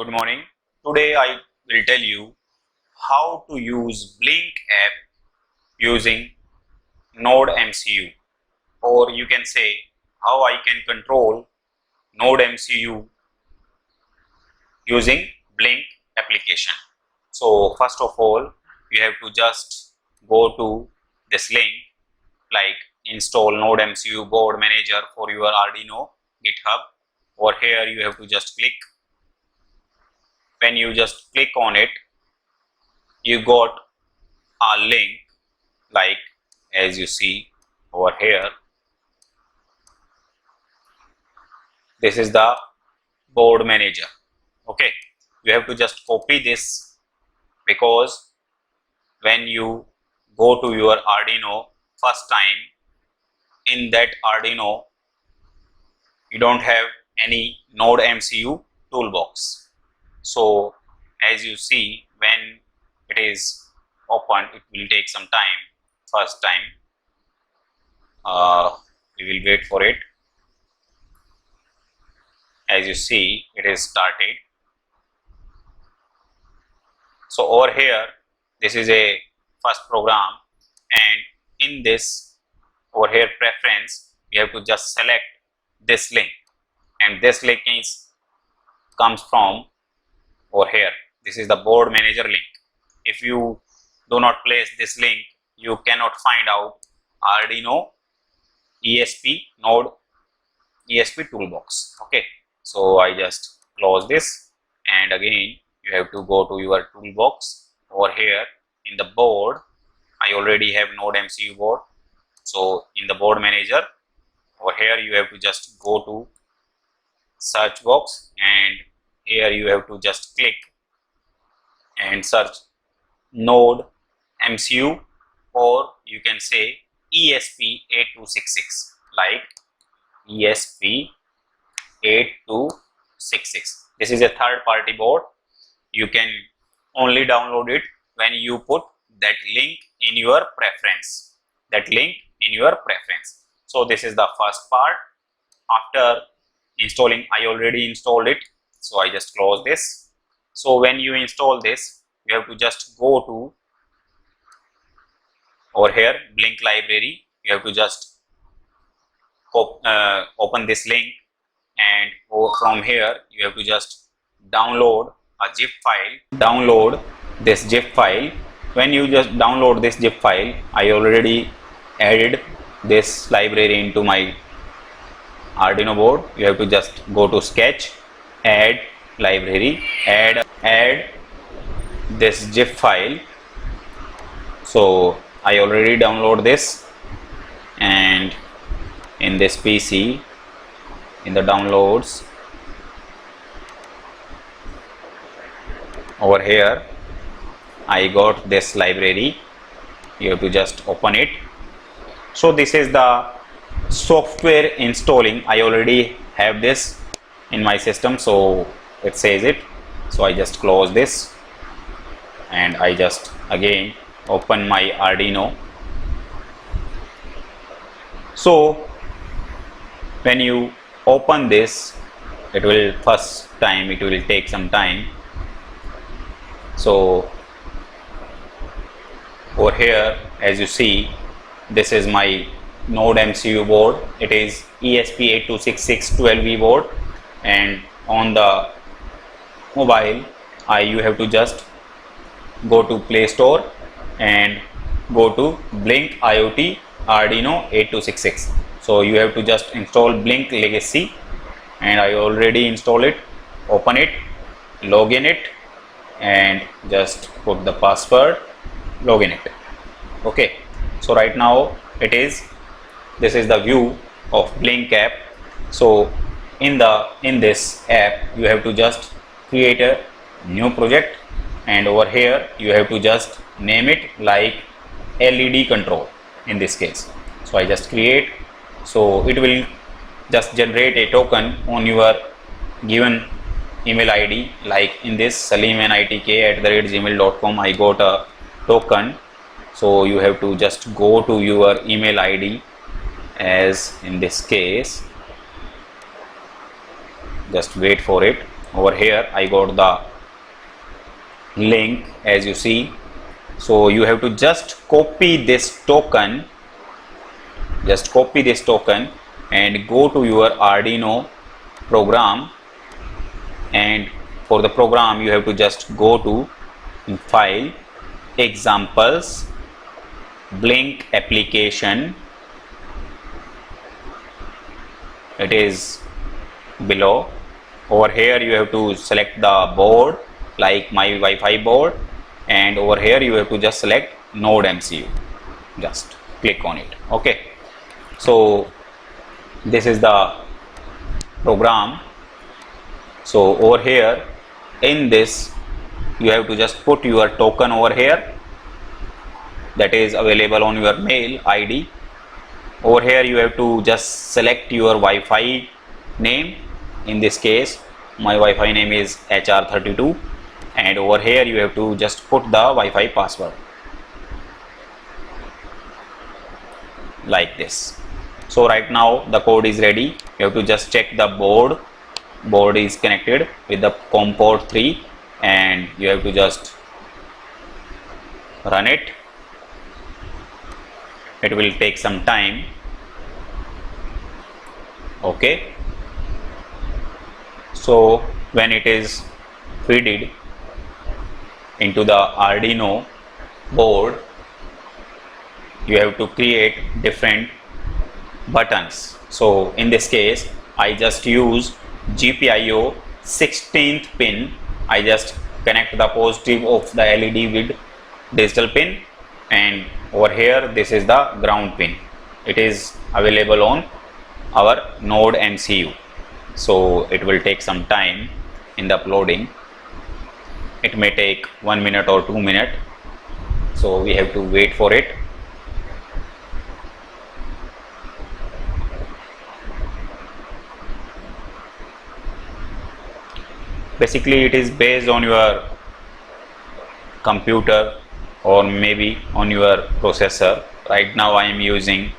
Good morning. Today I will tell you how to use Blynk app using Node MCU, or you can say how I can control Node MCU using Blynk application. So first of all, you have to just go to this link like install Node MCU Board Manager for your Arduino GitHub. Over here you have to just click. When you just click on it, you got a link like as you see over here. This is the board manager. Okay, you have to just copy this, because when you go to your Arduino first time, in that Arduino you don't have any Node MCU toolbox. So as you see, when it is open, it will take some time. First time we will wait for it. As you see, it is started. So over here, this is a first program, and in this over here preference, you have to just select this link, and this link comes from over here. This is the board manager link. If you do not place this link, you cannot find out Arduino Node ESP toolbox. Okay, so I just close this, and again you have to go to your toolbox. Over here in the board, I already have Node MCU board. So in the board manager, over here you have to just go to search box, and here you have to just click and search Node MCU, or you can say ESP8266, like ESP8266. This is a third party board. You can only download it when you put that link in your preference. So this is the first part. After installing, I already installed it, so I just close this. So when you install this, you have to just go to over here Blynk Library. You have to just open this link, and from here you have to just download a zip file. Download this zip file. When you just download this zip file, I already added this library into my Arduino board. You have to just go to sketch, add library, add this zip file. So I already download this, and in this PC, in the downloads, over here I got this library. You have to just open it. So this is the software installing. I already have this in my system, so it says it. So I just close this, and I just again open my Arduino. So when you open this, it will take some time. So over here, as you see, this is my Node MCU board. It is ESP8266 12V board, and on the mobile, you have to just go to Play Store and go to Blynk IoT Arduino 8266. So you have to just install Blynk Legacy, and I already installed it. Open it, log in it, and just put the password, log in it. Okay, so right now this is the view of Blynk app. So in this app, you have to just create a new project, and over here you have to just name it like LED control in this case. So I just create. So it will just generate a token on your given email ID, like in this salimnitk@gmail.com. I got a token. So you have to just go to your email ID, as in this case, just wait for it. over here I got the link, as you see. So you have to just copy this token, and go to your Arduino program, and for the program you have to just go to file, examples, Blynk application. It is below. Over here you have to select the board, like my Wi-Fi board, and over here you have to just select Node MCU, just click on it. Okay, so this is the program. So over here in this you have to just put your token over here, that is available on your mail ID. Over here you have to just select your Wi-Fi name. In this case my Wi-Fi name is HR32, and over here you have to just put the Wi-Fi password like this. So right now the code is ready. You have to just check the board is connected with the COM port 3, and you have to just run it. It will take some time. Okay, so when it is fed into the Arduino board, you have to create different buttons. So in this case I just use GPIO 16th pin. I just connect the positive of the LED with digital pin, and over here this is the ground pin. It is available on our Node MCU. So it will take some time in the uploading. It may take 1 minute or 2 minutes, so we have to wait for it. Basically it is based on your computer or maybe on your processor. Right now I am using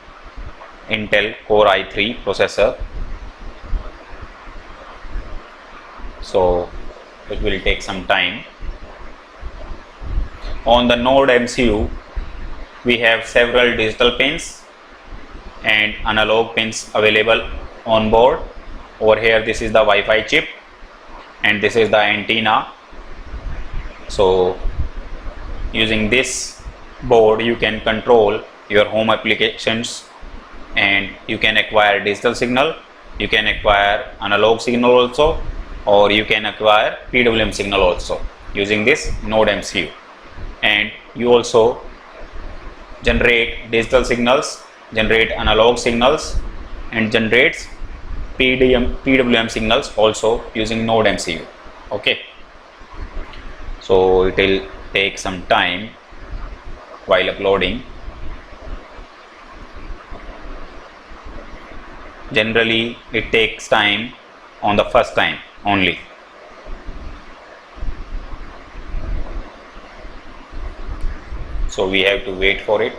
Intel Core i3 processor, so it will take some time. On the Node MCU we have several digital pins and analog pins available on board. Over here this is the Wi-Fi chip, and this is the antenna. So using this board you can control your home applications, and you can acquire digital signal, you can acquire analog signal also, or you can acquire PWM signal also using this Node MCU. And you also generate digital signals, generate analog signals, and generates PWM signals also using Node MCU. Okay, so it will take some time while uploading. Generally it takes time on the first time only. So we have to wait for it.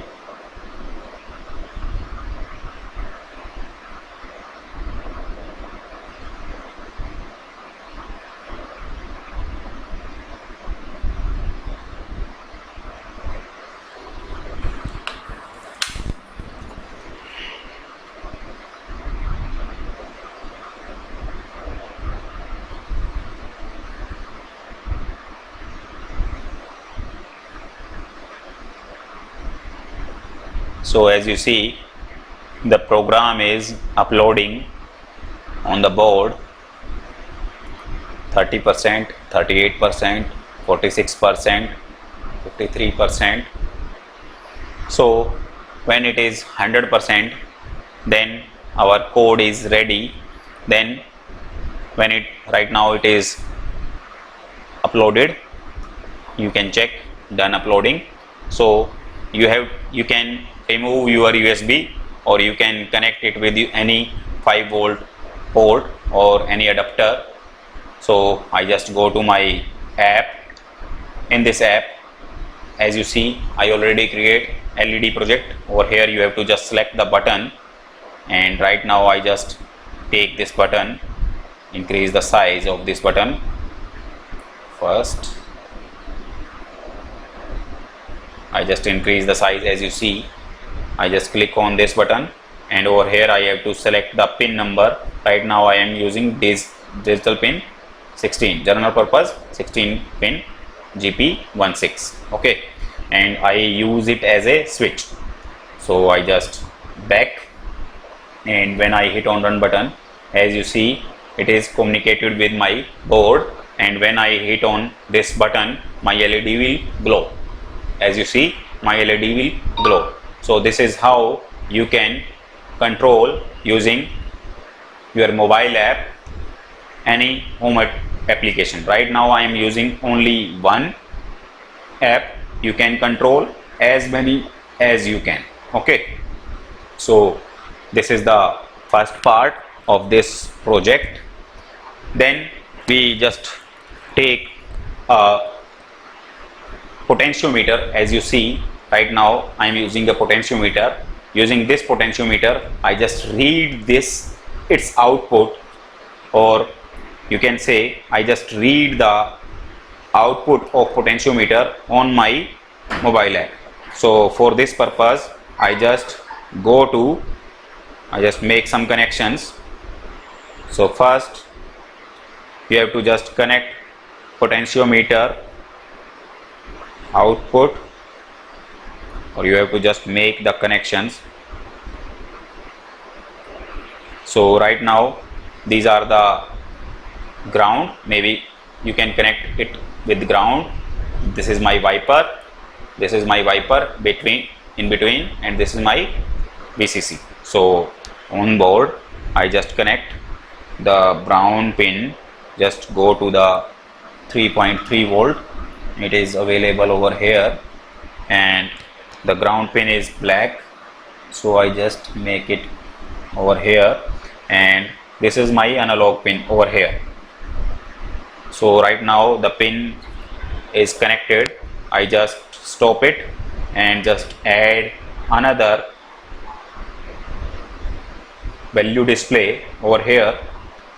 So as you see, the program is uploading on the board. 30%, 38%, 46%, 53%. So when it is 100%, then our code is ready. Then when it right now it is uploaded, you can check done uploading. So you can remove your USB, or you can connect it with any 5-volt port or any adapter. So I just go to my app. In this app, as you see, I already create LED project. Over here you have to just select the button, and right now I just take this button increase the size of this button. First I just increase the size. As you see, I just click on this button, and over here I have to select the pin number. Right now I am using this digital pin 16, general purpose 16 pin GP16. Okay, and I use it as a switch. So I just back, and when I hit on run button, as you see, it is communicated with my board, and when I hit on this button, my LED will glow. As you see, my LED will glow. So this is how you can control using your mobile app any home application. Right now I am using only one app. You can control as many as you can. Okay, so this is the first part of this project. Then we just take a potentiometer. As you see, right now I am using a potentiometer. Using this potentiometer, I just read this, its output, or you can say I just read the output of potentiometer on my mobile app. So for this purpose, I just make some connections. So first you have to just connect potentiometer output, or you have to just make the connections. So right now these are the ground. Maybe you can connect it with ground. This is my wiper, this is my wiper in between, and this is my VCC. So on board I just connect the brown pin, just go to the 3.3 volt. It is available over here, and the ground pin is black, so I just make it over here, and this is my analog pin over here. So right now the pin is connected. I just stop it and just add another value display over here.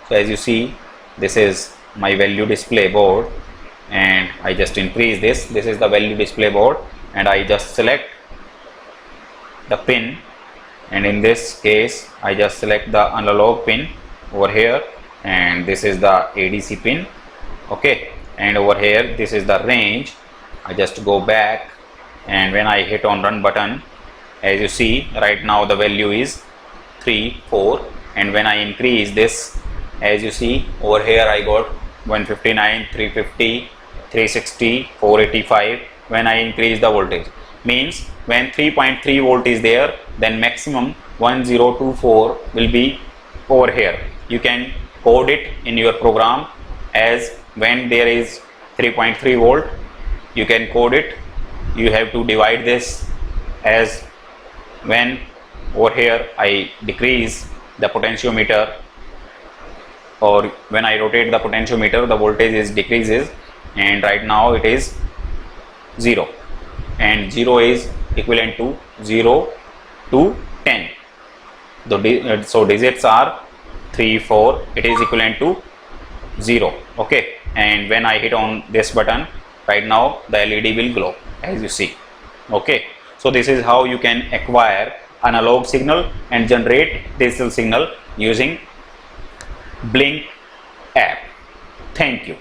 So as you see, this is my value display board, and I just increase this. This is the value display board, and I just select the pin, and in this case I just select the analog pin over here, and this is the ADC pin. Okay, and over here this is the range. I just go back, and when I hit on run button, as you see, right now the value is 3, 4, and when I increase this, as you see over here, I got 159, 350, 360, 485. When I increase the voltage, means when 3.3 volt is there, then maximum 1024 will be over here. You can code it in your program as when there is 3.3 volt, you can code it. You have to divide this as when over here I decrease the potentiometer, or when I rotate the potentiometer, the voltage is decreases, and right now it is 0, and 0 is equivalent to 0 to 10. So digits are 3, 4, it is equivalent to 0. Okay, and when I hit on this button, right now the LED will glow, as you see. Okay, so this is how you can acquire analog signal and generate digital signal using Blynk app. Thank you.